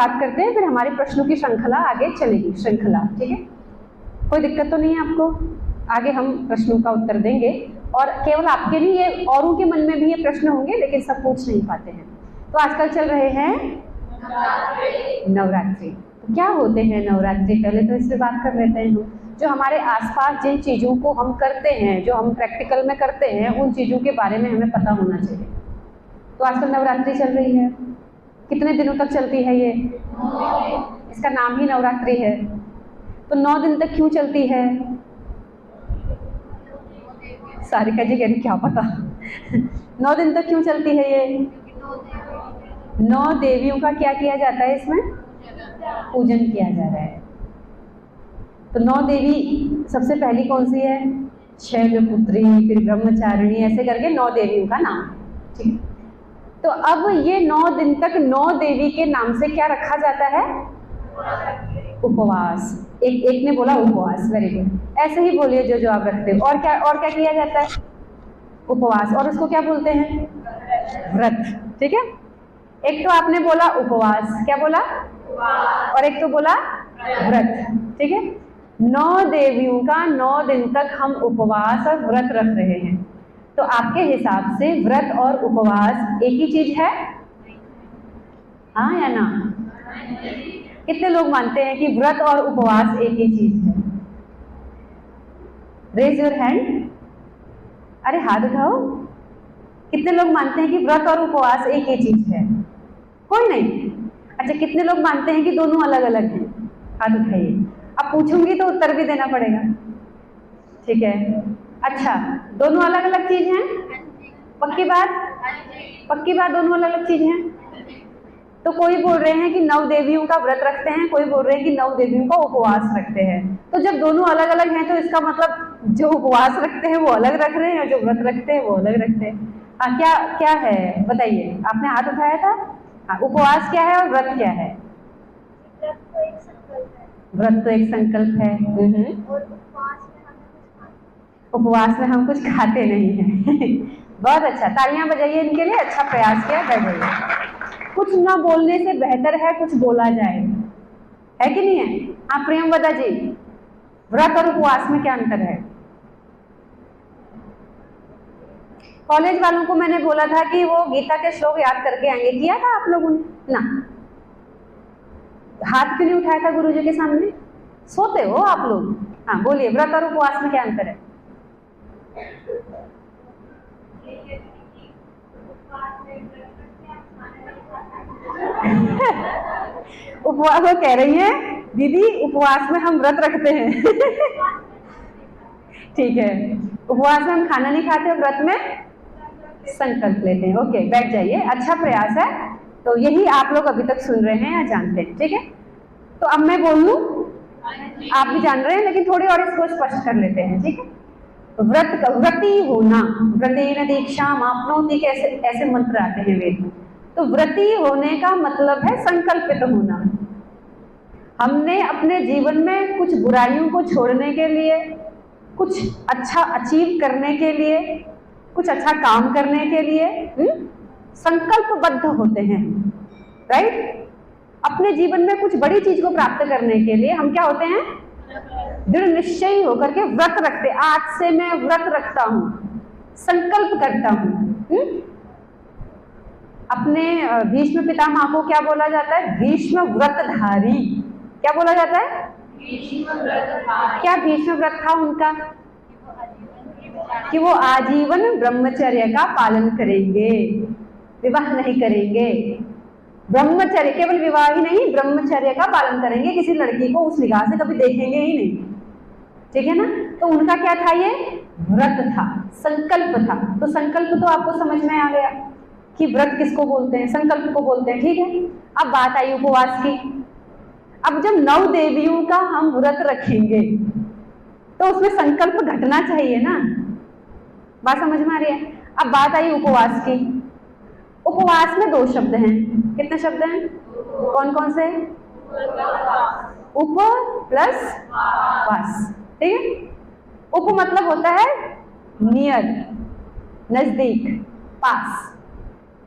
बात करते हैं, फिर हमारी प्रश्नों की श्रृंखला आगे चलेगी। श्रृंखला, ठीक है, कोई दिक्कत तो नहीं है आपको? आगे हम प्रश्नों का उत्तर देंगे और केवल आपके नहीं, ये औरों के मन में भी ये प्रश्न होंगे, लेकिन सब पूछ नहीं पाते हैं। तो आजकल चल रहे हैं नवरात्रि। तो क्या होते हैं नवरात्रि? पहले तो इससे बात कर लेते हैं। जो हमारे आसपास जिन चीज़ों को हम करते हैं, जो हम प्रैक्टिकल में करते हैं, उन चीज़ों के बारे में हमें पता होना चाहिए। तो आजकल नवरात्रि चल रही है, कितने दिनों तक चलती है ये? इसका नाम ही नवरात्रि है। तो 9 दिन तक क्यों चलती है? सारिका जी कह रही क्या पता 9 दिन तक क्यों चलती है ये? 9 देवियों का क्या किया जाता है? इसमें पूजन किया जा रहा है। तो 9 देवी सबसे पहली कौन सी है? शैलपुत्री, फिर ब्रह्मचारिणी, ऐसे करके 9 देवियों का नाम, ठीक है। तो अब ये 9 दिन तक 9 देवी के नाम से क्या रखा जाता है? उपवास। एक ने बोला उपवास, वेरी गुड, ऐसे ही बोलिए जो आप रखते हो। और क्या किया जाता है? उपवास। और उसको क्या बोलते हैं? व्रत, ठीक है। एक तो आपने बोला उपवास, क्या बोला? और एक तो बोला व्रत, ठीक है। 9 देवियों का 9 दिन तक हम उपवास और व्रत रख रहे हैं। तो आपके हिसाब से व्रत और उपवास एक ही चीज है? हाँ या ना? कितने लोग मानते हैं कि व्रत और उपवास एक ही चीज है? Raise your hand. अरे हाथ उठाओ। कितने लोग मानते हैं कि व्रत और उपवास एक ही चीज है? कोई नहीं। अच्छा, कितने लोग मानते हैं कि दोनों अलग अलग हैं? हाथ उठाइए। अब पूछूंगी तो उत्तर भी देना पड़ेगा, ठीक है। अच्छा, दोनों अलग अलग चीज हैं? पक्की बात? पक्की बात, दोनों अलग अलग चीज हैं। तो कोई बोल रहे हैं कि 9 देवियों का व्रत रखते हैं, कोई बोल रहे हैं कि 9 देवियों का उपवास रखते हैं। तो जब दोनों अलग अलग हैं तो इसका मतलब जो उपवास रखते हैं वो अलग रख रहे हैं और जो व्रत रखते हैं वो अलग रखते हैं। हाँ, क्या है बताइए? आपने हाथ उठाया था। हाँ, उपवास क्या है और व्रत क्या है? व्रत तो एक संकल्प है। उपवास में हम कुछ खाते नहीं हैं बहुत अच्छा, तालियां बजाइए इनके लिए, अच्छा प्रयास किया। बैठ जाइए। कुछ ना बोलने से बेहतर है कुछ बोला जाए, है कि नहीं है? हाँ प्रियंवदा जी, व्रत और उपवास में क्या अंतर है? कॉलेज वालों को मैंने बोला था कि वो गीता के श्लोक याद करके आएंगे, किया था आप लोगों ने ना? हाथ क्यों नहीं उठाया था गुरुजी के सामने? सोते हो आप लोग? हाँ बोलिए, व्रत और उपवास में क्या अंतर है? उपवास, वो कह रही है दीदी उपवास में हम व्रत रखते हैं ठीक है, उपवास में हम खाना नहीं खाते, व्रत में संकल्प लेते हैं। ओके, बैठ जाइए, अच्छा प्रयास है। तो यही आप लोग अभी तक सुन रहे हैं या जानते हैं, ठीक है। तो अब मैं बोल लूं, आप भी जान रहे हैं लेकिन थोड़ी और इसको स्पष्ट कर लेते हैं, ठीक है। व्रती होना, व्रतेन दीक्षाम आपनोति के ऐसे मंत्र आते हैं वेद में। तो व्रती होने का मतलब है संकल्पित होना। हमने अपने जीवन में कुछ बुराइयों को छोड़ने के लिए, कुछ अच्छा अचीव करने के लिए, कुछ अच्छा काम करने के लिए संकल्पबद्ध होते हैं, राइट। अपने जीवन में कुछ बड़ी चीज को प्राप्त करने के लिए हम क्या होते हैं? दृढ़ निश्चयी होकर के व्रत रखते। आज से मैं व्रत रखता हूं, संकल्प करता हूं। अपने भीष्म पितामह को क्या बोला जाता है? भीष्म व्रतधारी। क्या बोला जाता है? भीष्म व्रतधारी। क्या भीष्म व्रत था उनका? कि वो आजीवन ब्रह्मचर्य का पालन करेंगे, विवाह नहीं करेंगे। ब्रह्मचर्य, केवल विवाह ही नहीं, ब्रह्मचर्य का पालन करेंगे, किसी लड़की को उस निगाह से कभी देखेंगे ही नहीं, ठीक है ना। तो उनका क्या था? ये व्रत था, संकल्प था। तो संकल्प तो आपको समझ में आ गया कि व्रत किसको बोलते हैं, संकल्प को बोलते हैं, ठीक है। अब बात आई उपवास की। अब जब 9 देवियों का हम व्रत रखेंगे तो उसमें संकल्प घटना चाहिए ना, बात समझ में आ रही है। अब बात आई उपवास की। उपवास में 2 शब्द हैं। कितने शब्द हैं? कौन कौन से? उप प्लस वास, ठीक है। उप मतलब होता है नियर, नजदीक, पास।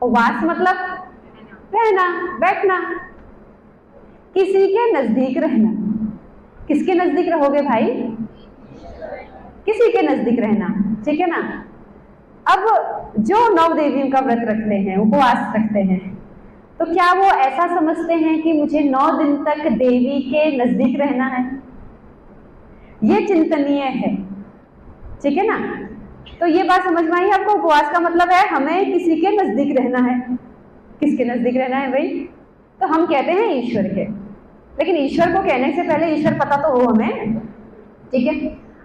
और वास मतलब रहना, बैठना। किसी के नजदीक रहना। किसके नजदीक रहोगे भाई? किसी के नजदीक रहना, ठीक है ना। अब जो 9 देवियों का व्रत रखते हैं, उपवास रखते हैं, तो क्या वो ऐसा समझते हैं कि मुझे 9 दिन तक देवी के नजदीक रहना है? ये चिंतनीय है, ठीक है ना। तो ये बात समझ में आई आपको? उपवास का मतलब है हमें किसी के नजदीक रहना है। किसके नजदीक रहना है भाई? तो हम कहते हैं ईश्वर के, लेकिन ईश्वर को कहने से पहले ईश्वर पता तो हो हमें, ठीक है।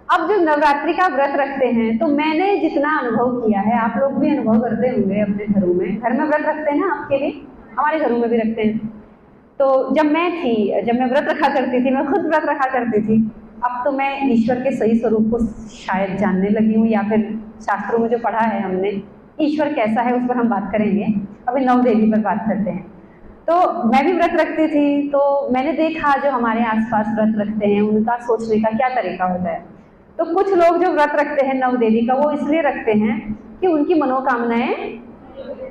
अब जो नवरात्रि का व्रत रखते हैं, तो मैंने जितना अनुभव किया है, आप लोग भी अनुभव करते होंगे अपने घरों में। घर में व्रत रखते हैं ना आपके लिए, हमारे घरों में भी रखते हैं। तो जब मैं व्रत रखा करती थी, मैं खुद व्रत रखा करती थी। अब तो मैं ईश्वर के सही स्वरूप को शायद जानने लगी हूँ, या फिर शास्त्रों में जो पढ़ा है हमने, ईश्वर कैसा है उस पर हम बात करेंगे। अभी 9 देवी पर बात करते हैं। तो मैं भी व्रत रखती थी, तो मैंने देखा जो हमारे आसपास व्रत रखते हैं उनका सोचने का क्या तरीका होता है। तो कुछ लोग जो व्रत रखते हैं 9 देवी का, वो इसलिए रखते हैं कि उनकी मनोकामनाएं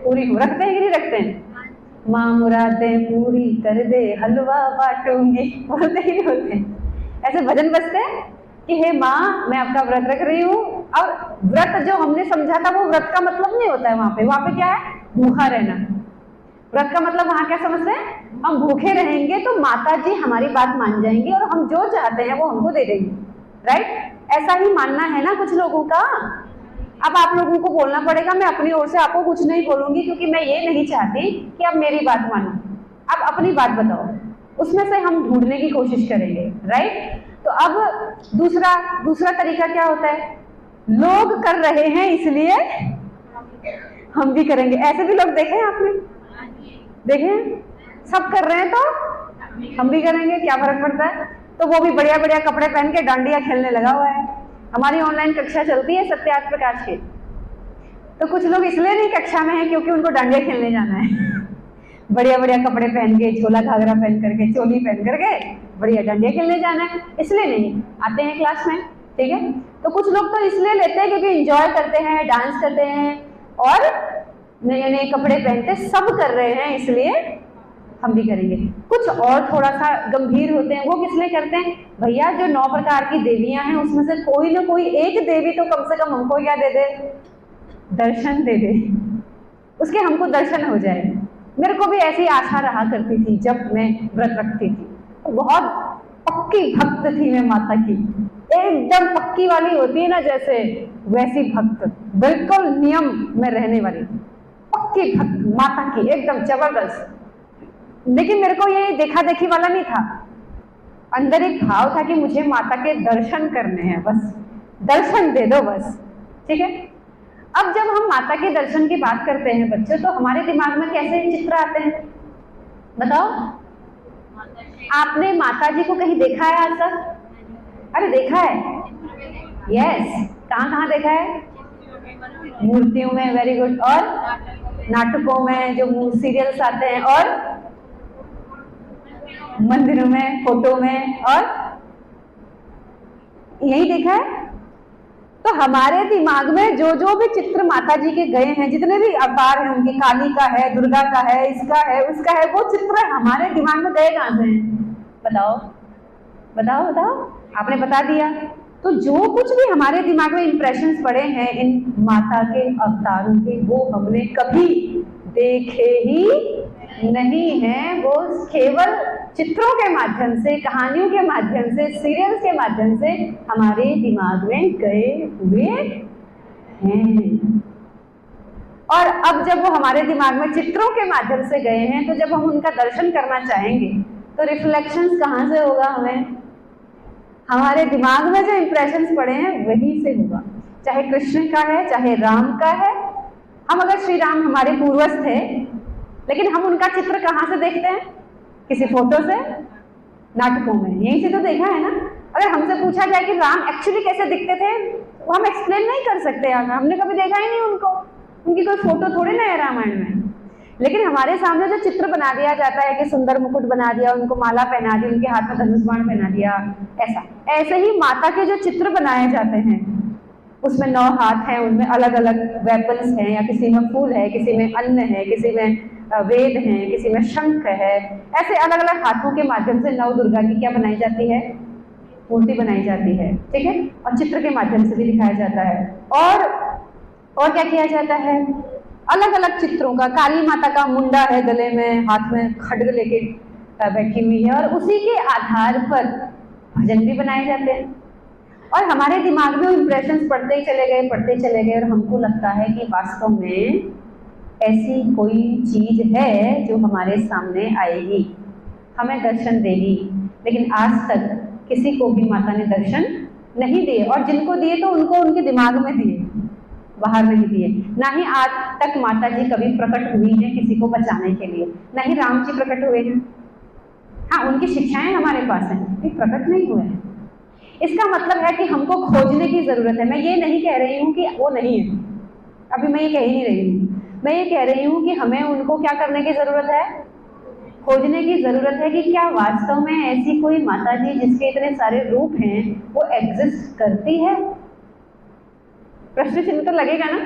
पूरी हो। रखते हैं कि नहीं रखते हैं? माँ मुरादें पूरी कर दे, हलवा बांटूंगी, बोलते ही नहीं होते? ऐसे भजन बजते हैं कि हे माँ मैं आपका व्रत रख रही हूँ। और व्रत जो हमने समझा था वो व्रत का मतलब नहीं होता है। वहां पे क्या है? भूखा रहना। व्रत का मतलब वहां क्या समझते हैं? हम भूखे रहेंगे तो माता जी हमारी बात मान जाएंगी और हम जो चाहते हैं वो हमको दे देंगी, राइट? ऐसा ही मानना है ना कुछ लोगों का। अब आप लोगों को बोलना पड़ेगा, मैं अपनी ओर से आपको कुछ नहीं बोलूंगी, क्योंकि मैं ये नहीं चाहती कि आप मेरी बात मानो। आप अपनी बात बताओ, उसमें से हम ढूंढने की कोशिश करेंगे, राइट? तो अब दूसरा तरीका क्या होता है? लोग कर रहे हैं इसलिए हम भी करेंगे। ऐसे भी लोग देखे हैं आपने? देखे? सब कर रहे हैं तो हम भी करेंगे, क्या फर्क पड़ता है? तो वो भी बढ़िया बढ़िया कपड़े पहन के डांडिया खेलने लगा हुआ है। हमारी ऑनलाइन कक्षा चलती है सत्यार्थ प्रकाश की, तो कुछ लोग इसलिए नहीं कक्षा में है क्योंकि उनको डांडिया खेलने जाना है। बढ़िया बढ़िया कपड़े पहन के, झोला घाघरा पहन करके, चोली पहन करके बढ़िया डांडिया खेलने जाना है, इसलिए नहीं आते हैं क्लास में, ठीक है। तो कुछ लोग तो इसलिए लेते हैं क्योंकि एंजॉय करते हैं, डांस करते हैं और नए नए कपड़े पहनते, सब कर रहे हैं इसलिए हम भी करेंगे। कुछ और थोड़ा सा गंभीर होते हैं, वो किस लिए करते हैं? भैया जो 9 प्रकार की देवियां हैं उसमें से कोई ना कोई एक देवी तो कम से कम हमको क्या दे दे? दर्शन दे दे, उसके हमको दर्शन हो जाए। मेरे को भी ऐसी आशा रहा करती थी जब मैं व्रत रखती थी। तो बहुत पक्की भक्त थी मैं माता की, एकदम पक्की वाली होती है ना जैसे, वैसी भक्त, बिल्कुल नियम में रहने वाली पक्की भक्त माता की, एकदम जबरदस्त। लेकिन मेरे को ये देखा देखी वाला नहीं था, अंदर एक भाव था कि मुझे माता के दर्शन करने हैं, बस दर्शन दे दो बस, ठीक है। अब जब हम माता के दर्शन की बात करते हैं बच्चों, तो हमारे दिमाग में कैसे चित्र आते हैं बताओ? आपने माता जी को कहीं देखा है आज तक? अरे देखा है, यस। कहाँ कहाँ देखा है? मूर्तियों में, वेरी गुड। और नाटकों में जो सीरियल्स आते हैं, और मंदिरों में, फोटो में, और यही देखा है। तो हमारे दिमाग में जो जो भी चित्र माता जी के गए हैं, जितने भी अवतार हैं उनके, काली का है, दुर्गा का है, इसका है, उसका है, वो चित्र हमारे दिमाग में गए कहां से हैं? बताओ बताओ बताओ, आपने बता दिया। तो जो कुछ भी हमारे दिमाग में इंप्रेशंस पड़े हैं इन माता के अवतारों के, वो हमने कभी देखे ही नहीं है। वो केवल चित्रों के माध्यम से, कहानियों के माध्यम से, सीरियल्स के माध्यम से हमारे दिमाग में गए हुए हैं। और अब जब वो हमारे दिमाग में चित्रों के माध्यम से गए हैं, तो जब हम उनका दर्शन करना चाहेंगे तो रिफ्लेक्शंस कहाँ से होगा? हमें हमारे दिमाग में जो इंप्रेशंस पड़े हैं वहीं से होगा। चाहे कृष्ण का है, चाहे राम का है। हम अगर श्री राम हमारे पूर्वज थे, लेकिन हम उनका चित्र कहाँ से देखते हैं? किसी फोटो से, नाटकों में, यहीं से तो देखा है ना। अगर हमसे पूछा जाए कि राम एक्चुअली कैसे दिखते थे, वो हम एक्सप्लेन नहीं कर सकते यार, हमने कभी देखा ही नहीं उनको, उनकी कोई फोटो थोड़ी ना है रामायण में। लेकिन हमारे सामने जो चित्र बना दिया जाता है कि सुंदर मुकुट बना दिया, उनको माला पहना दी, उनके हाथ में धनुष बाण पहना दिया, ऐसे ही माता के जो चित्र बनाए जाते हैं, उसमें 9 हाथ हैं, उनमें अलग अलग वेपन्स हैं, या किसी में फूल है, किसी में अन्न है, किसी में वेद हैं, किसी में शंख है। ऐसे अलग अलग हाथों के माध्यम से नव दुर्गा की क्या बनाई जाती है, मूर्ति बनाई जाती है, ठीक है। और चित्र के माध्यम से भी दिखाया जाता है। और क्या किया जाता है, अलग अलग चित्रों का, काली माता का मुंडा है, गले में हाथ में खड्ग लेके बैठी हुई है, और उसी के आधार पर भजन भी बनाए जाते हैं। और हमारे दिमाग में इंप्रेशंस पढ़ते ही चले गए, और हमको लगता है कि वास्तव में ऐसी कोई चीज है जो हमारे सामने आएगी, हमें दर्शन देगी। लेकिन आज तक किसी को भी माता ने दर्शन नहीं दिए, और जिनको दिए तो उनको उनके दिमाग में दिए, बाहर नहीं दिए। ना ही आज तक माता जी कभी प्रकट हुई है किसी को बचाने के लिए, ना ही राम जी प्रकट हुए हैं। हाँ, उनकी शिक्षाएं हमारे पास हैं, लेकिन प्रकट नहीं हुए हैं। इसका मतलब है कि हमको खोजने की जरूरत है। मैं ये नहीं कह रही हूँ कि वो नहीं है, अभी मैं ये कह ही नहीं रही हूँ। मैं ये कह रही हूँ कि हमें उनको क्या करने की जरूरत है, खोजने की जरूरत है कि क्या वास्तव में ऐसी कोई माता जी जिसके इतने सारे रूप हैं वो एग्जिस्ट करती है। प्रश्न चिन्ह तो लगेगा ना।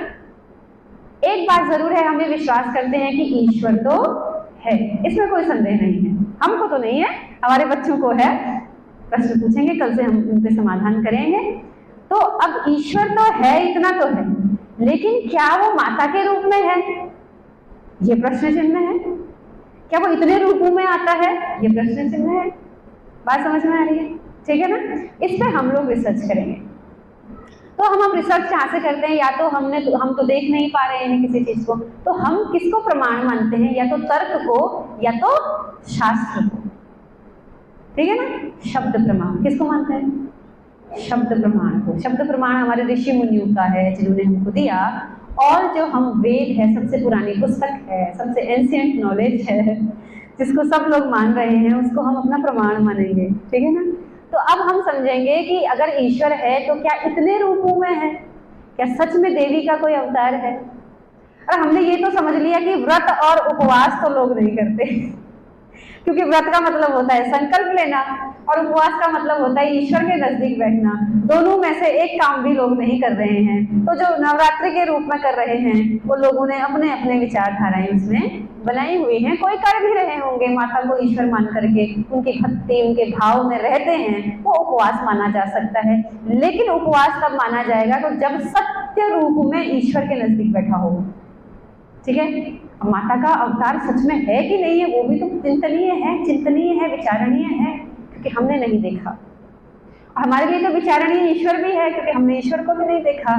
एक बात जरूर है, हम ये विश्वास करते हैं कि ईश्वर तो है, इसमें कोई संदेह नहीं है। हमको तो नहीं है, हमारे बच्चों को है। प्रश्न पूछेंगे, कल से हम उनके समाधान करेंगे। तो अब ईश्वर तो है, इतना तो है, लेकिन क्या वो माता के रूप में है, ये प्रश्न चिन्ह है। क्या वो इतने रूपों में आता है, ये प्रश्न चिन्ह है। बात समझ में आ रही है, ठीक है ना। इस पर हम लोग रिसर्च करेंगे। तो हम रिसर्च कहाँ से करते हैं, या तो हम तो देख नहीं पा रहे हैं किसी चीज को, तो हम किसको प्रमाण मानते हैं, या तो तर्क को या तो शास्त्र को, ठीक है ना। शब्द प्रमाण किसको मानते हैं, शब्द प्रमाण को। शब्द प्रमाण हमारे ऋषि मुनियों का है जिन्होंने हमको दिया, और जो हम वेद है, सबसे पुरानी पुस्तक है, सबसे एंशिएंट नॉलेज है, जिसको सब लोग मान रहे हैं, उसको हम अपना प्रमाण मानेंगे, ठीक है ना। तो अब हम समझेंगे कि अगर ईश्वर है तो क्या इतने रूपों में है, क्या सच में देवी का कोई अवतार है। और हमने ये तो समझ लिया कि व्रत और उपवास तो लोग नहीं करते, क्योंकि व्रत का मतलब होता है संकल्प लेना, और उपवास का मतलब होता है ईश्वर के नजदीक बैठना। दोनों में से एक काम भी लोग नहीं कर रहे हैं। तो जो नवरात्रि के रूप में कर रहे हैं, वो लोगों ने अपने अपने विचारधाराएं उसमें बनाई हुई हैं। कोई कर भी रहे होंगे, माता को ईश्वर मान करके उनकी भक्ति, उनके भाव में रहते हैं, वो उपवास माना जा सकता है। लेकिन उपवास तब माना जाएगा तो जब सत्य रूप में ईश्वर के नजदीक बैठा हो, ठीक है। अब माता का अवतार सच में है कि नहीं है, वो भी तो चिंतनीय है, विचारणीय है, क्योंकि हमने नहीं देखा। हमारे लिए तो विचारणीय ईश्वर भी है, क्योंकि हमने ईश्वर को भी नहीं देखा।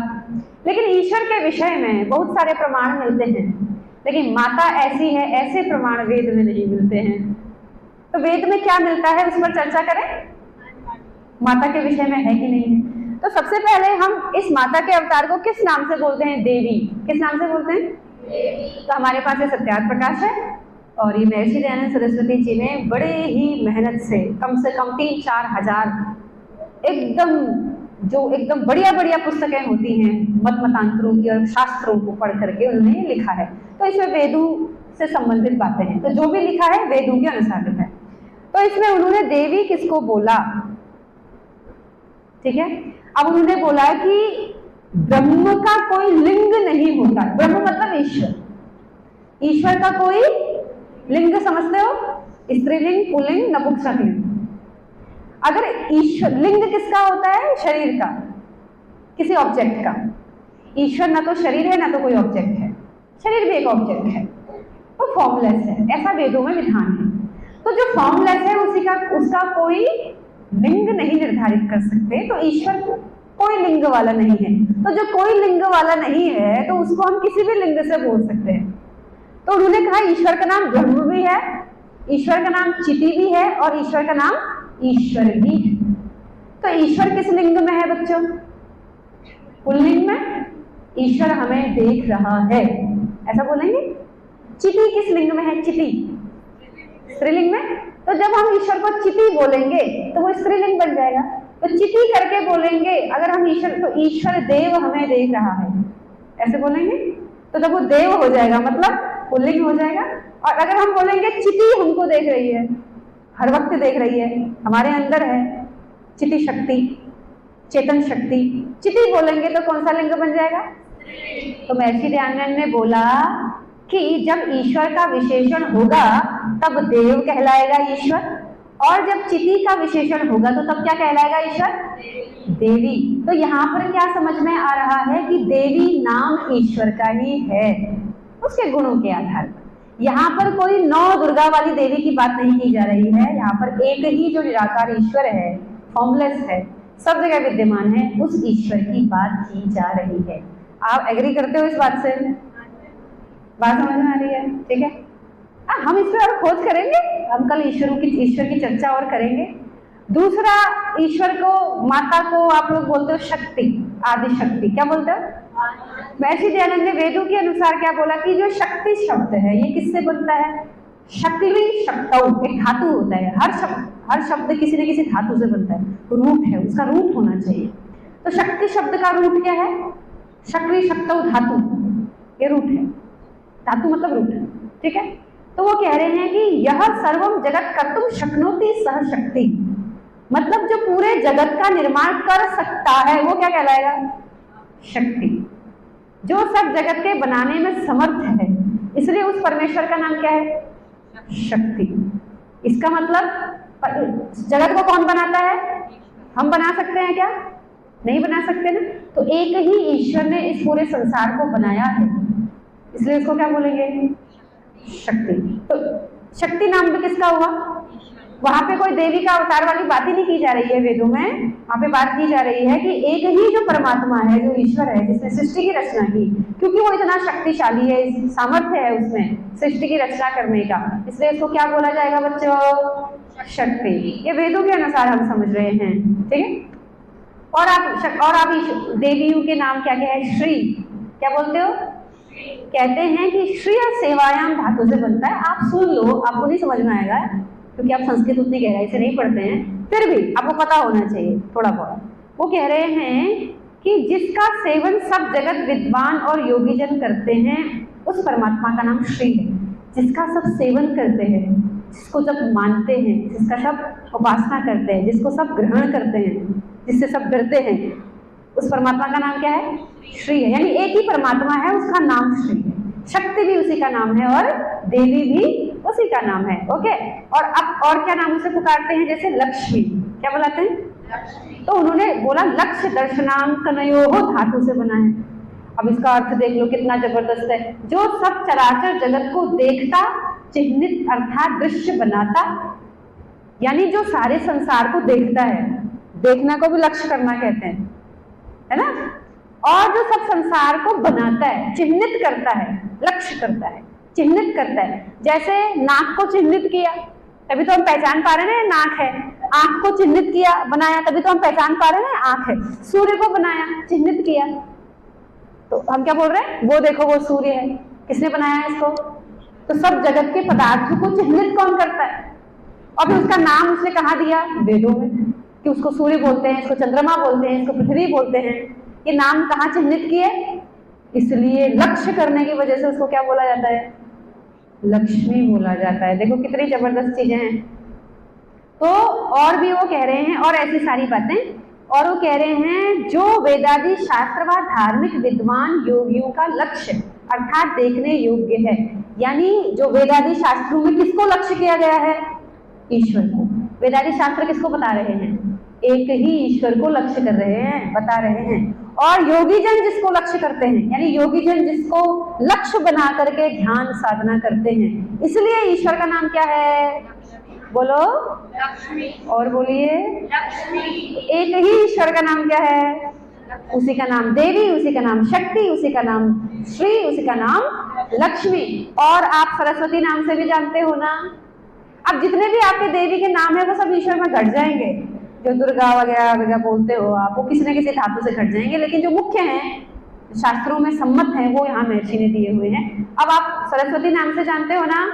लेकिन ईश्वर के विषय में बहुत सारे प्रमाण मिलते हैं, लेकिन माता ऐसी है, ऐसे प्रमाण वेद में नहीं मिलते हैं। तो वेद में क्या मिलता है, उस पर चर्चा करें। माता के विषय में है कि नहीं है। तो सबसे पहले हम इस माता के अवतार को किस नाम से बोलते हैं, देवी। किस नाम से बोलते हैं, तो हमारे पास ये सत्यार्थ प्रकाश है, और ये महर्षि दयानंद सरस्वती जी ने बड़े ही मेहनत से कम 3-4 हजार एकदम बढ़िया पुस्तकें होती हैं मतांतरों की और शास्त्रों को पढ़ करके उन्होंने लिखा है। तो इसमें वेदों से संबंधित बातें हैं, तो जो भी लिखा है वेदों के अनुसार लिखा है। तो इसमें उन्होंने देवी किसको बोला, ठीक है। अब उन्होंने बोला कि ब्रह्म का कोई लिंग नहीं होता। ब्रह्म मतलब ईश्वर, ईश्वर का कोई लिंग समझते हो, स्त्रीलिंग, पुल्लिंग, नपुंसकलिंग। अगर ईश्वर, लिंग किसका होता है, शरीर का, किसी ऑब्जेक्ट का। ईश्वर ना तो शरीर है ना तो कोई ऑब्जेक्ट है, शरीर भी एक ऑब्जेक्ट है, तो फॉर्मलेस है, ऐसा वेदों में विधान है। तो जो फॉर्मलेस है उसका कोई लिंग नहीं निर्धारित कर सकते, तो ईश्वर कोई लिंग वाला नहीं है। तो जो कोई लिंग वाला नहीं है तो उसको हम किसी भी लिंग से बोल सकते हैं। तो उन्होंने कहा ईश्वर का नाम ब्रह्म भी है, ईश्वर का नाम चिति भी है, और ईश्वर का नाम ईश्वर भी है। तो ईश्वर किस लिंग में है बच्चों, पुल्लिंग में। ईश्वर हमें देख रहा है, ऐसा बोलेंगे। चिति किस लिंग में है, चिति स्त्रीलिंग में। तो जब हम ईश्वर को चिति बोलेंगे तो वो स्त्रीलिंग बन जाएगा। तो चिति करके बोलेंगे अगर हम ईश्वर, तो ईश्वर देव हमें देख रहा है, ऐसे बोलेंगे। तो जब वो देव हो जाएगा मतलब पुल्लिंग हो जाएगा। और अगर हम बोलेंगे चिति हमको देख रही है, हर वक्त देख रही है, हमारे अंदर है चिति शक्ति, चेतन शक्ति, चिति बोलेंगे तो कौन सा लिंग बन जाएगा। तो महर्षि दयानंद ने बोला कि जब ईश्वर का विशेषण होगा तब देव कहलाएगा ईश्वर, और जब चिति का विशेषण होगा तो तब क्या कहलाएगा ईश्वर? देवी। तो यहाँ पर क्या समझ में आ रहा है कि देवी नाम ईश्वर का ही है उसके गुणों के आधार पर। यहाँ पर कोई 9 दुर्गा वाली देवी की बात नहीं की जा रही है, यहाँ पर एक ही जो निराकार ईश्वर है, फॉर्मलेस है, सब जगह विद्यमान है, उस ईश्वर की बात की जा रही है। आप एग्री करते हो इस बात से? बात समझ में आ रही है? ठीक है, हम इस पर और खोज करेंगे, हम कल ईश्वर की चर्चा और करेंगे। दूसरा, ईश्वर को, माता को आप लोग बोलते हो शक्ति, आदि शक्ति, क्या बोलते हो? महर्षि दयानंद ने वेदों के अनुसार क्या बोला कि जो शक्ति शब्द है ये किससे बनता है? शक्ति शक्तौ, एक धातु होता है, हर शब्द किसी न किसी धातु से बनता है, रूट है, उसका रूट होना चाहिए। तो शक्ति शब्द का रूट क्या है? शक्ति शक्तौ धातु, ये रूट है, धातु मतलब रूट है, ठीक है। तो वो कह रहे हैं कि यह सर्वम जगत कर्तुम शक्नोति सह शक्ति, मतलब जो पूरे जगत का निर्माण कर सकता है वो क्या कहलाएगा? शक्ति। जो सब जगत के बनाने में समर्थ है, इसलिए उस परमेश्वर का नाम क्या है? शक्ति। इसका मतलब जगत को कौन बनाता है? हम बना सकते हैं क्या? नहीं बना सकते ना। तो एक ही ईश्वर ने इस पूरे संसार को बनाया है, इसलिए इसको क्या बोलेंगे? शक्ति। तो शक्ति नाम भी किसका हुआ? वहां पे कोई देवी का अवतार वाली बात ही नहीं की जा रही है वेदों में, वहां पे बात की जा रही है कि एक ही जो परमात्मा है, जो ईश्वर है, जिसने सृष्टि की रचना की, क्योंकि वो इतना शक्तिशाली है, सामर्थ्य है उसमें सृष्टि की रचना करने का, इसलिए इसको क्या बोला जाएगा बच्चों? शक्ति। ये वेदों के अनुसार हम समझ रहे हैं, ठीक है। और आप देवियों के नाम क्या क्या है? श्री, क्या बोलते हो? कहते हैं कि श्री सेवायाम धातु से बनता है। आप सुन लो, आपको नहीं समझ में आएगा क्योंकि आप संस्कृत उतनी गहराई से नहीं पढ़ते हैं, फिर भी आपको पता होना चाहिए थोड़ा बहुत। वो कह रहे हैं कि जिसका सेवन सब जगत विद्वान और योगी जन करते हैं, उस परमात्मा का नाम श्री है। जिसका सब सेवन करते हैं, जिसको सब मानते हैं, जिसका सब उपासना करते हैं, जिसको सब ग्रहण करते हैं, जिससे सब डरते हैं, उस परमात्मा का नाम क्या है? श्री है। यानी एक ही परमात्मा है, उसका नाम श्री है। शक्ति भी उसी का नाम है और देवी भी उसी का नाम है। ओके, और अब और क्या नाम उसे पुकारते हैं? जैसे लक्ष्मी, क्या बुलाते हैं? तो उन्होंने बोला लक्ष्य दर्शनांकनयोः धातु से बना है। अब इसका अर्थ देख लो कितना जबरदस्त है। जो सब चराचर जगत को देखता, चिह्नित अर्थात दृश्य बनाता, यानी जो सारे संसार को देखता है, देखना को भी लक्ष्य करना कहते हैं, है ना। और जो सब संसार को बनाता है, चिह्नित करता है, लक्ष्य करता है, चिह्नित करता है। जैसे नाक को चिह्नित किया तभी तो हम पहचान पा रहे हैं ना नाक है। आंख को चिह्नित किया, बनाया, तभी तो हम पहचान पा रहे हैं आंख है। सूर्य को बनाया, चिह्नित किया, तो हम क्या बोल रहे हैं? वो देखो वो सूर्य है। किसने बनाया है इसको? तो सब जगत के पदार्थों को चिह्नित कौन करता है? और फिर उसका नाम उसने कहाँ दिया? वेदों में, कि उसको सूर्य बोलते हैं, इसको चंद्रमा बोलते हैं, इसको पृथ्वी बोलते हैं। ये नाम कहाँ चिह्नित किए? इसलिए लक्ष्य करने की वजह से उसको क्या बोला जाता है? लक्ष्मी बोला जाता है। देखो कितनी जबरदस्त चीजें हैं। तो और भी वो कह रहे हैं, और ऐसी सारी बातें, और वो कह रहे हैं जो वेदादि शास्त्र व धार्मिक विद्वान योगियों का लक्ष्य अर्थात देखने योग्य है। यानी जो वेदादि शास्त्रों में किसको लक्ष्य किया गया है? ईश्वर को। वेदादि शास्त्र किसको बता रहे हैं? एक ही ईश्वर को लक्ष्य कर रहे हैं, बता रहे हैं। और योगी जन जिसको लक्ष्य करते हैं, यानी योगी जन जिसको लक्ष्य बना करके ध्यान साधना करते हैं, इसलिए ईश्वर का नाम क्या है? बोलो लक्ष्मी। और बोलिए लक्ष्मी। एक ही ईश्वर का नाम क्या है? उसी का नाम देवी, उसी का नाम शक्ति, उसी का नाम श्री, उसी का नाम लक्ष्मी। और आप सरस्वती नाम से भी जानते हो ना। अब जितने भी आपके देवी के नाम है वो सब ईश्वर में घट जाएंगे। जो दुर्गा वगैरह वगैरह बोलते हो आप, वो किसी न किसी धातु से घट जाएंगे, लेकिन जो मुख्य हैं, शास्त्रों में सम्मत हैं, वो यहाँ महर्षि ने दिए हुए हैं। अब आप सरस्वती नाम से जानते हो ना,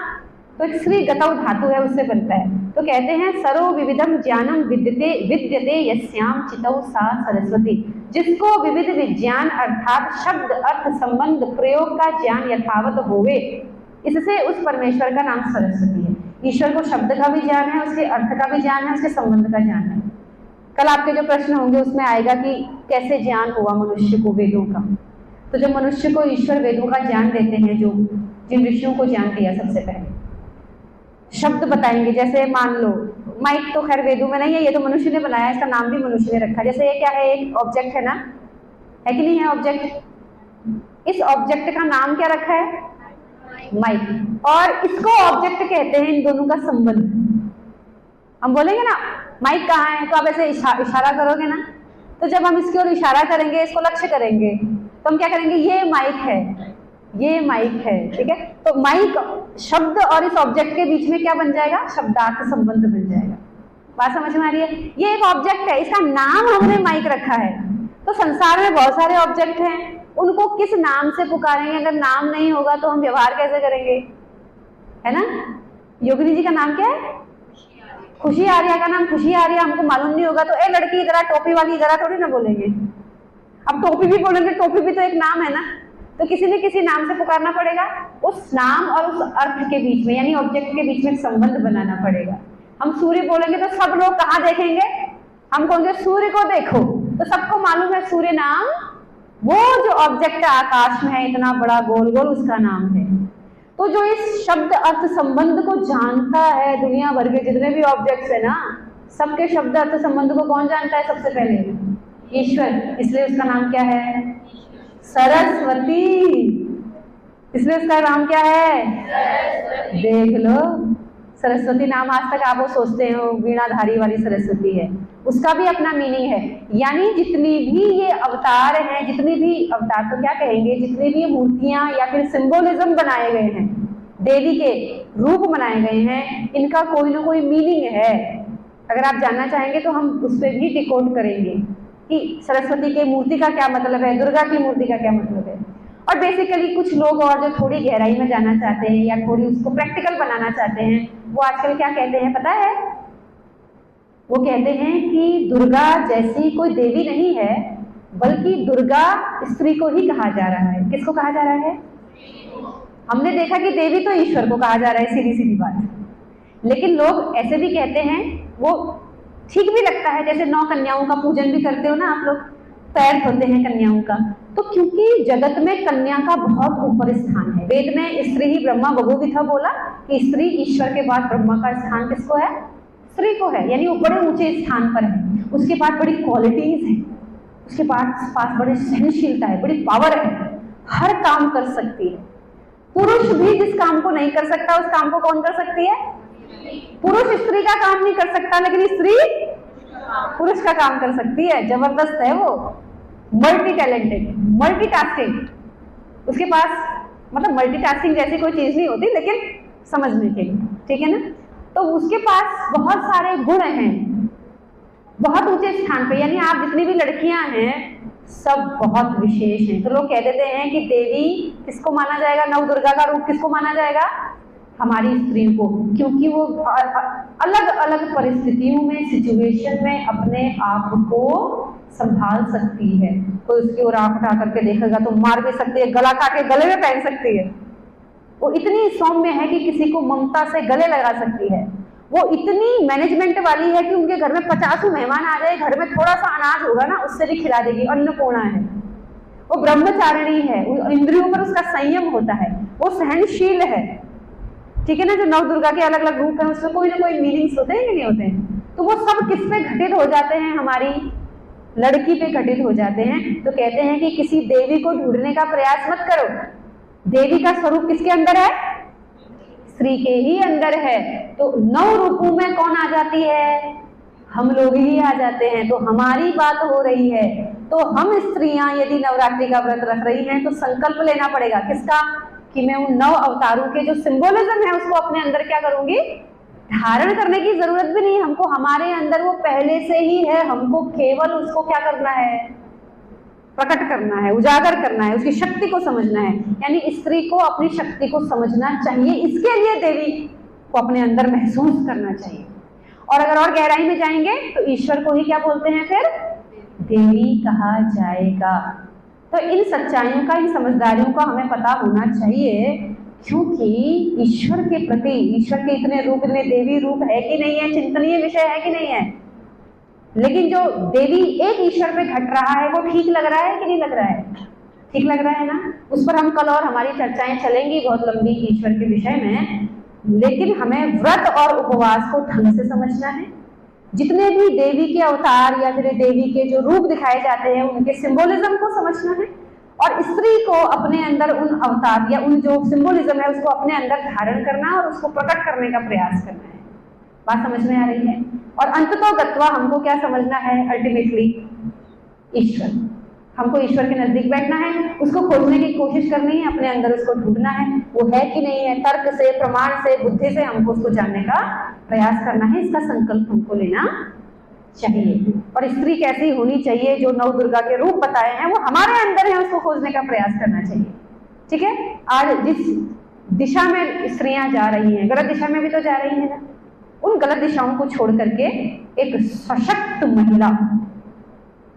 तो एक श्री गतौ धातु है, उससे बनता है। तो कहते हैं सरो विविधम ज्ञानम विद्यते यस्याम चितौ सा सरस्वती। जिसको विविध विज्ञान अर्थात शब्द अर्थ संबंध प्रयोग का ज्ञान यथावत होवे, इससे उस परमेश्वर का नाम सरस्वती है। ईश्वर को शब्द का भी ज्ञान है, उसके अर्थ का भी ज्ञान है, उसके संबंध का ज्ञान है। कल आपके जो प्रश्न होंगे उसमें आएगा कि कैसे ज्ञान हुआ मनुष्य को वेदों का। तो जब मनुष्य को ईश्वर वेदों का ज्ञान देते हैं, जो जिन ऋषियों को ज्ञान दिया सबसे पहले। शब्द बताएंगे, जैसे मान लो माइक तो खैर वेदों में नहीं है, ये तो मनुष्य ने बनाया, इसका नाम भी मनुष्य ने रखा। जैसे ये क्या है, एक ऑब्जेक्ट है ना, है कि नहीं है ऑब्जेक्ट? इस ऑब्जेक्ट का नाम क्या रखा है? माइक। और इसको ऑब्जेक्ट कहते हैं, इन दोनों का संबंध। हम बोलेंगे ना माइक कहाँ है, तो आप ऐसे इशारा करोगे ना, तो जब हम इसकी ओर इशारा करेंगे, इसको लक्ष्य करेंगे, तो हम क्या करेंगे, ये माइक है, ये माइक है, ठीक है। तो माइक शब्द और इस ऑब्जेक्ट के बीच में क्या बन जाएगा? शब्दार्थ संबंध बन जाएगा। बात समझ में आ रही है? ये एक ऑब्जेक्ट है, इसका नाम हमने माइक रखा है। तो संसार में बहुत सारे ऑब्जेक्ट हैं, उनको किस नाम से पुकारेंगे? अगर नाम नहीं होगा तो हम व्यवहार कैसे करेंगे, है ना? योगिनी जी का नाम क्या है? खुशी आर्या का नाम खुशी आर्या, हमको मालूम नहीं होगा तो ए लड़की इधर, टोपी वाली इधर थोड़ी ना बोलेंगे। अब टोपी भी बोलेंगे, टोपी भी तो एक नाम है ना, तो किसी न किसी नाम से पुकारना पड़ेगा। उस नाम और उस अर्थ के बीच में, यानी ऑब्जेक्ट के बीच में संबंध बनाना पड़ेगा। हम सूर्य बोलेंगे तो सब लोग कहाँ देखेंगे? हम कहेंगे सूर्य को देखो, तो सबको मालूम है सूर्य नाम, वो जो ऑब्जेक्ट आकाश में है इतना बड़ा गोल गोल, उसका नाम है। तो जो इस शब्द अर्थ संबंध को जानता है, दुनिया भर के जितने भी ऑब्जेक्ट्स है ना, सबके शब्द अर्थ संबंध को कौन जानता है सबसे पहले? ईश्वर। इसलिए उसका नाम क्या है? सरस्वती। इसलिए उसका नाम क्या है? देख लो, सरस्वती नाम आज तक आप वो सोचते हो वीणाधारी वाली सरस्वती है, उसका भी अपना मीनिंग है। यानी जितनी भी ये अवतार हैं, जितनी भी अवतार तो क्या कहेंगे, जितनी भी मूर्तियां या फिर सिंबोलिज्म बनाए गए हैं, देवी के रूप बनाए गए हैं, इनका कोई ना कोई मीनिंग है। अगर आप जानना चाहेंगे तो हम उस पर भी डिकोड करेंगे कि सरस्वती के मूर्ति का क्या मतलब है, दुर्गा की मूर्ति का क्या मतलब है। और बेसिकली कुछ लोग और जो थोड़ी गहराई में जाना चाहते हैं या थोड़ी उसको प्रैक्टिकल बनाना चाहते हैं, वो आजकल क्या कहते हैं पता है? वो कहते हैं कि दुर्गा जैसी कोई देवी नहीं है, बल्कि दुर्गा स्त्री को ही कहा जा रहा है। किसको कहा जा रहा है? हमने देखा कि देवी तो ईश्वर को कहा जा रहा है, सीधी सीधी बात। लेकिन लोग ऐसे भी कहते हैं, वो ठीक भी लगता है, जैसे 9 कन्याओं का पूजन भी करते हो ना आप लोग, पैर धोते हैं कन्याओं का, तो क्योंकि जगत में कन्या का बहुत ऊपर स्थान है। वेद में स्त्री ही ब्रह्मा बहुविधा बोला कि स्त्री ईश्वर के बाद ब्रह्मा का स्थान किसको है? स्त्री को है, यानी वो बड़े ऊंचे स्थान पर है। उसके पास बड़ी क्वालिटीज है, उसके पास बड़ी सहनशीलता है, बड़ी पावर है, हर काम कर सकती है। पुरुष भी जिस काम को नहीं कर सकता, उस काम को कौन कर सकती है? पुरुष स्त्री का काम नहीं कर सकता, लेकिन स्त्री पुरुष का काम कर सकती है। जबरदस्त है वो, मल्टी टैलेंटेड, मल्टीटास्किंग। उसके पास मतलब मल्टीटास्किंग जैसी कोई चीज नहीं होती, लेकिन समझने के लिए, ठीक है ना। तो उसके पास बहुत सारे गुण हैं, बहुत ऊंचे स्थान पे, यानी आप जितनी भी लड़कियां हैं सब बहुत विशेष हैं। तो लोग कह देते हैं कि देवी किसको माना जाएगा, नव दुर्गा का रूप किसको माना जाएगा? हमारी स्त्रियों को, क्योंकि वो अलग अलग परिस्थितियों में, सिचुएशन में अपने आप को संभाल सकती है। कोई उसकी ओर आंख उठा करके देखेगा तो मार भी सकती है, गला काट के गले में पहन सकती है। वो इतनी सौम्य है कि किसी को ममता से गले लगा सकती है। वो इतनी मैनेजमेंट वाली है कि उनके घर में 50 मेहमान आ जाए, घर में थोड़ा सा अनाज होगा ना, उससे भी खिला देगी, अन्नपूर्णा है। वो ब्रह्मचारिणी है, इंद्रियों पर उसका संयम होता है, वो सहनशील है, ठीक है ना। जो नव दुर्गा के अलग अलग रूप हैं, उसमें कोई ना कोई मीनिंग्स होते हैं कि नहीं होते हैं? तो वो सब किस पे घटित हो जाते हैं? हमारी लड़की पे घटित हो जाते हैं। तो कहते हैं कि किसी देवी को ढूंढने का प्रयास मत करो, देवी का स्वरूप किसके अंदर है? स्त्री के ही अंदर है। तो 9 रूपों में कौन आ जाती है? हम लोग ही आ जाते हैं। तो हमारी बात हो रही है, तो हम स्त्रियां यदि नवरात्रि का व्रत रख रही हैं तो संकल्प लेना पड़ेगा किसका? कि मैं उन 9 अवतारों के जो सिंबोलिज्म है उसको अपने अंदर क्या करूंगी? धारण करने की जरूरत भी नहीं हमको, हमारे अंदर वो पहले से ही है। हमको केवल उसको क्या करना है? प्रकट करना है, उजागर करना है, उसकी शक्ति को समझना है। यानी स्त्री को अपनी शक्ति को समझना चाहिए, इसके लिए देवी को अपने अंदर महसूस करना चाहिए। और अगर और गहराई में जाएंगे तो ईश्वर को ही क्या बोलते हैं फिर? देवी कहा जाएगा। तो इन सच्चाइयों का, इन समझदारियों का हमें पता होना चाहिए, क्योंकि ईश्वर के प्रति, ईश्वर के इतने रूप, इतने देवी रूप है कि नहीं है, चिंतनीय विषय है कि नहीं है। लेकिन जो देवी एक ईश्वर पे घट रहा है वो ठीक लग रहा है कि नहीं लग रहा है? ठीक लग रहा है ना? उस पर हम कल और हमारी चर्चाएं चलेंगी बहुत लंबी ईश्वर के विषय में, लेकिन हमें व्रत और उपवास को ढंग से समझना है। जितने भी देवी के अवतार या फिर देवी के जो रूप दिखाए जाते हैं उनके सिंबोलिज्म को समझना है, और स्त्री को अपने अंदर उन अवतार या उन जो सिंबोलिज्म है उसको अपने अंदर धारण करना और उसको प्रकट करने का प्रयास करना है। बात समझ में आ रही है? और अंततोगत्वा हमको क्या समझना है? अल्टीमेटली ईश्वर। हमको ईश्वर के नजदीक बैठना है, उसको खोजने की कोशिश करनी है, अपने अंदर उसको ढूंढना है, वो है कि नहीं है, तर्क से, प्रमाण से, बुद्धि से हमको उसको जानने का प्रयास करना है। इसका संकल्प हमको लेना चाहिए। और स्त्री कैसी होनी चाहिए, जो नव दुर्गा के रूप बताए हैं वो हमारे अंदर है, उसको खोजने का प्रयास करना चाहिए। ठीक है? आज जिस दिशा में स्त्रियां जा रही हैं, गलत दिशा में भी तो जा रही हैं ना, उन गलत दिशाओं को छोड़ करके एक सशक्त महिला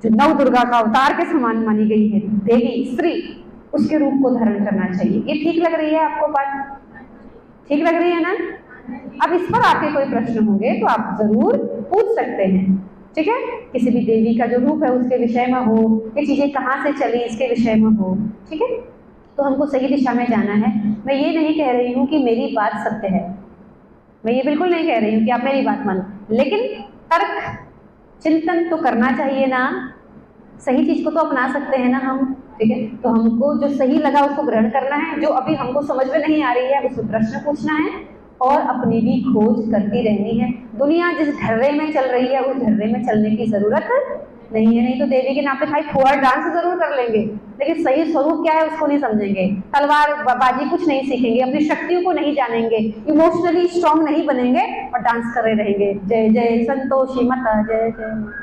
जो नव दुर्गा का अवतार के समान मानी गई है, देवी स्त्री, उसके रूप को धारण करना चाहिए। ये ठीक लग रही है आपको बात? ठीक लग रही है ना? अब इस पर आपके कोई प्रश्न होंगे तो आप जरूर पूछ सकते हैं। ठीक है? किसी भी देवी का जो रूप है उसके विषय में हो, ये चीजें कहाँ से चली इसके विषय में हो। ठीक है? तो हमको सही दिशा में जाना है। मैं ये नहीं कह रही हूँ कि मेरी बात सत्य है, मैं ये बिल्कुल नहीं कह रही हूँ कि आप मेरी बात मानो, लेकिन तर्क चिंतन तो करना चाहिए ना। सही चीज को तो अपना सकते हैं ना हम। ठीक है? तो हमको जो सही लगा उसको ग्रहण करना है, जो अभी हमको समझ में नहीं आ रही है उसको प्रश्न पूछना है और अपनी भी खोज करती रहनी है। दुनिया जिस ढर्रे में चल रही है उस ढर्रे में चलने की जरूरत नहीं है। नहीं तो देवी के नाम पे खाली फोड़ा डांस जरूर कर लेंगे, लेकिन सही स्वरूप क्या है उसको नहीं समझेंगे, तलवार बाजी कुछ नहीं सीखेंगे, अपनी शक्तियों को नहीं जानेंगे, इमोशनली स्ट्रांग नहीं बनेंगे और डांस कर रहे रहेंगे, जय जय संतोषी माता जय जय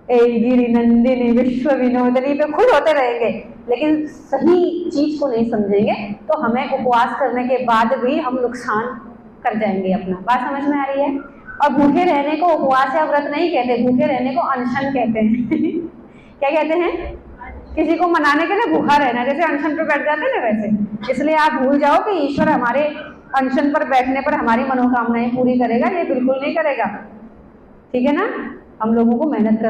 ए गिरि नंदिनी विश्व विनोदनी पे खुश होते रहेंगे, लेकिन सही चीज को नहीं समझेंगे तो हमें उपवास करने के बाद भी हम नुकसान कर जाएंगे अपना। बात समझ में आ रही है? और भूखे रहने को उपवास या व्रत नहीं कहते, भूखे रहने को अनशन कहते हैं। क्या कहते हैं? किसी को मनाने के लिए भूखा रहना, जैसे अनशन पर बैठ जाते हैं ना वैसे। इसलिए आप भूल जाओ कि ईश्वर हमारे अनशन पर बैठने पर हमारी मनोकामनाएं पूरी करेगा, ये बिल्कुल नहीं करेगा। ठीक है ना? हम लोगों को मेहनत कर